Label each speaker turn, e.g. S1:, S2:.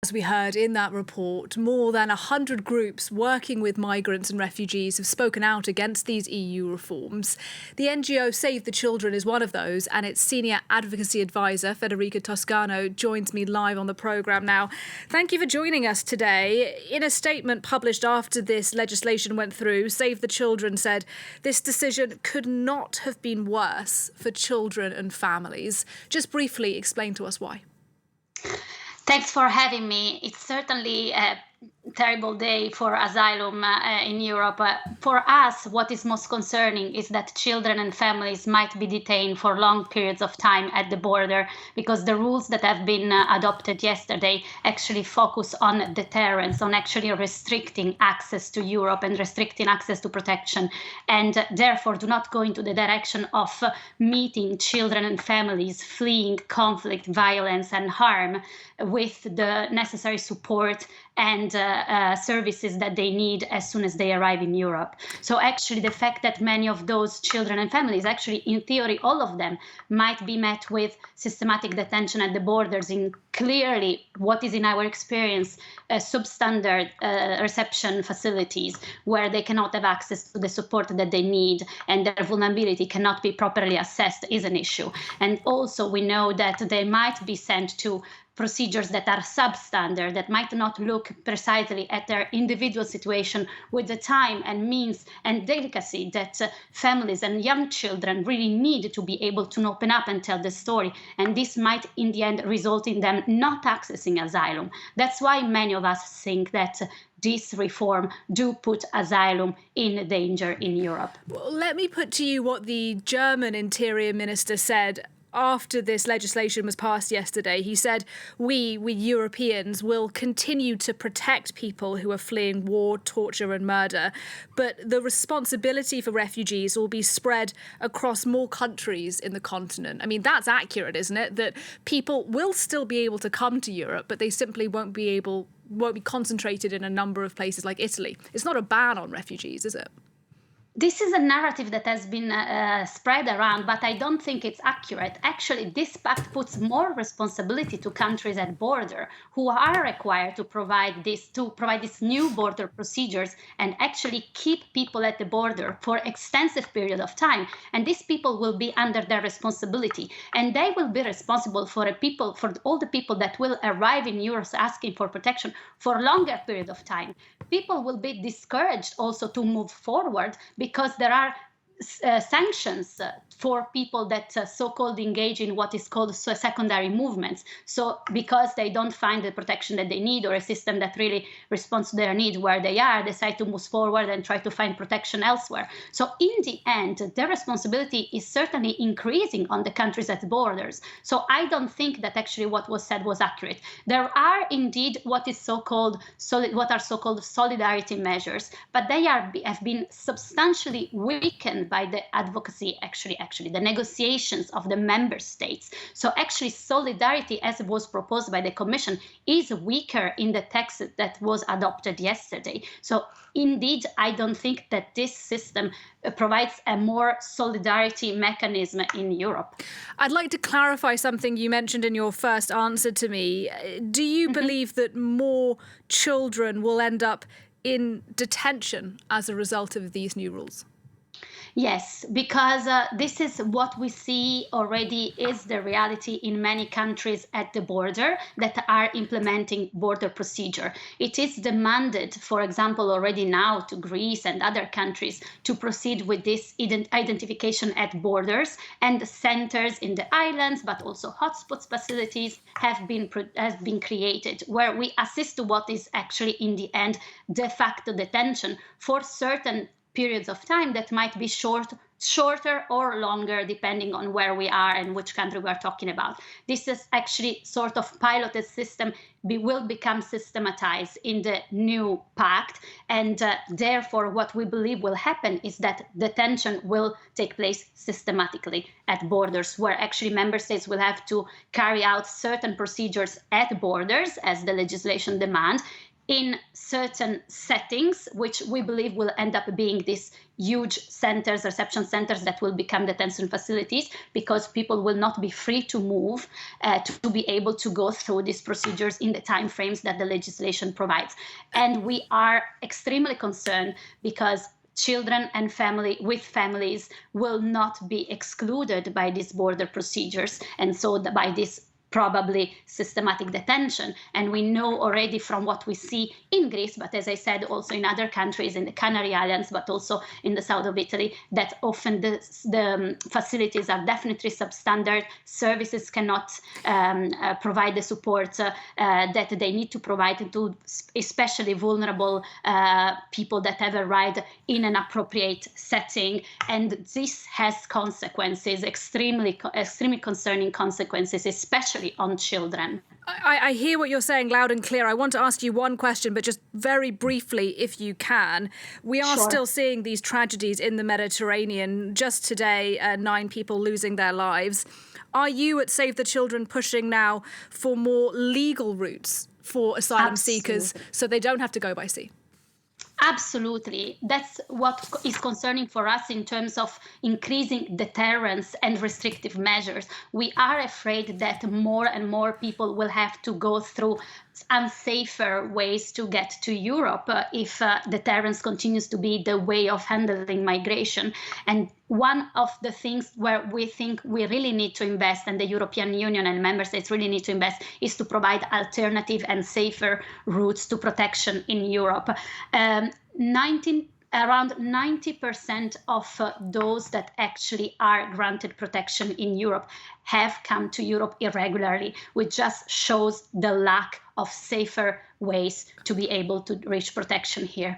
S1: As we heard in that report, more than 100 groups working with migrants and refugees have spoken out against these EU reforms. The NGO Save the Children is one of those, and its senior advocacy advisor, Federica Toscano, joins me live on the programme now. Thank you for joining us today. In a statement published after this legislation went through, Save the Children said this decision could not have been worse for children and families. Just briefly explain to us why.
S2: Thanks for having me. It's certainly a terrible day for asylum in Europe. For us, what is most concerning is that children and families might be detained for long periods of time at the border, because the rules that have been adopted yesterday actually focus on deterrence, on actually restricting access to Europe and restricting access to protection, and therefore do not go into the direction of meeting children and families fleeing conflict, violence, and harm with the necessary support and services that they need as soon as they arrive in Europe. So actually the fact that many of those children and families, actually in theory all of them, might be met with systematic detention at the borders in clearly what is in our experience substandard reception facilities where they cannot have access to the support that they need and their vulnerability cannot be properly assessed is an issue. And also we know that they might be sent to procedures that are substandard, that might not look precisely at their individual situation with the time and means and delicacy that families and young children really need to be able to open up and tell the story. And this might in the end result in them not accessing asylum. That's why many of us think that this reform do put asylum in danger in Europe.
S1: Well, let me put to you what the German Interior Minister said after this legislation was passed yesterday. He said, we Europeans will continue to protect people who are fleeing war, torture and murder, but the responsibility for refugees will be spread across more countries in the continent. I mean, that's accurate, isn't it? That people will still be able to come to Europe, but they simply won't be concentrated in a number of places like Italy. It's not a ban on refugees, is it?
S2: This is a narrative that has been spread around, but I don't think it's accurate. Actually, this pact puts more responsibility to countries at border who are required to provide these new border procedures and actually keep people at the border for extensive period of time. And these people will be under their responsibility, and they will be responsible for all the people that will arrive in Europe asking for protection for longer period of time. People will be discouraged also to move forward because there are sanctions for people that so-called engage in what is called secondary movements. So because they don't find the protection that they need or a system that really responds to their need where they are, decide to move forward and try to find protection elsewhere. So in the end, their responsibility is certainly increasing on the countries at borders. So I don't think that actually what was said was accurate. There are indeed what are so-called solidarity measures, but they have been substantially weakened by the advocacy, actually the negotiations of the member states. So actually solidarity, as was proposed by the Commission, is weaker in the text that was adopted yesterday. So indeed, I don't think that this system provides a more solidarity mechanism in Europe.
S1: I'd like to clarify something you mentioned in your first answer to me. Do you believe that more children will end up in detention as a result of these new rules?
S2: Yes, because this is what we see already is the reality in many countries at the border that are implementing border procedure. It is demanded, for example, already now to Greece and other countries to proceed with this identification at borders, and the centers in the islands, but also hotspots facilities have been created where we assist to what is actually in the end de facto detention for certain periods of time that might be shorter or longer, depending on where we are and which country we are talking about. This is actually sort of piloted system will become systematized in the new pact. And therefore, what we believe will happen is that detention will take place systematically at borders, where actually member states will have to carry out certain procedures at borders as the legislation demands, in certain settings, which we believe will end up being these huge centers, reception centers that will become detention facilities, because people will not be free to move to be able to go through these procedures in the time frames that the legislation provides. And we are extremely concerned because children and families will not be excluded by these border procedures, and so by this probably systematic detention. And we know already from what we see in Greece, but as I said, also in other countries, in the Canary Islands, but also in the south of Italy, that often the facilities are definitely substandard. Services cannot provide the support that they need to provide to especially vulnerable people that have arrived in an appropriate setting. And this has consequences, extremely concerning consequences, especially on children.
S1: I hear what you're saying loud and clear. I want to ask you one question, but just very briefly, if you can. We are still seeing these tragedies in the Mediterranean. Just today, 9 people losing their lives. Are you at Save the Children pushing now for more legal routes for asylum seekers so they don't have to go by sea?
S2: Absolutely. That's what is concerning for us in terms of increasing deterrence and restrictive measures. We are afraid that more and more people will have to go through unsafer ways to get to Europe if deterrence continues to be the way of handling migration. And one of the things where we think we really need to invest, and the European Union and member states really need to invest, is to provide alternative and safer routes to protection in Europe. Around 90% of those that actually are granted protection in Europe have come to Europe irregularly, which just shows the lack of safer ways to be able to reach protection here.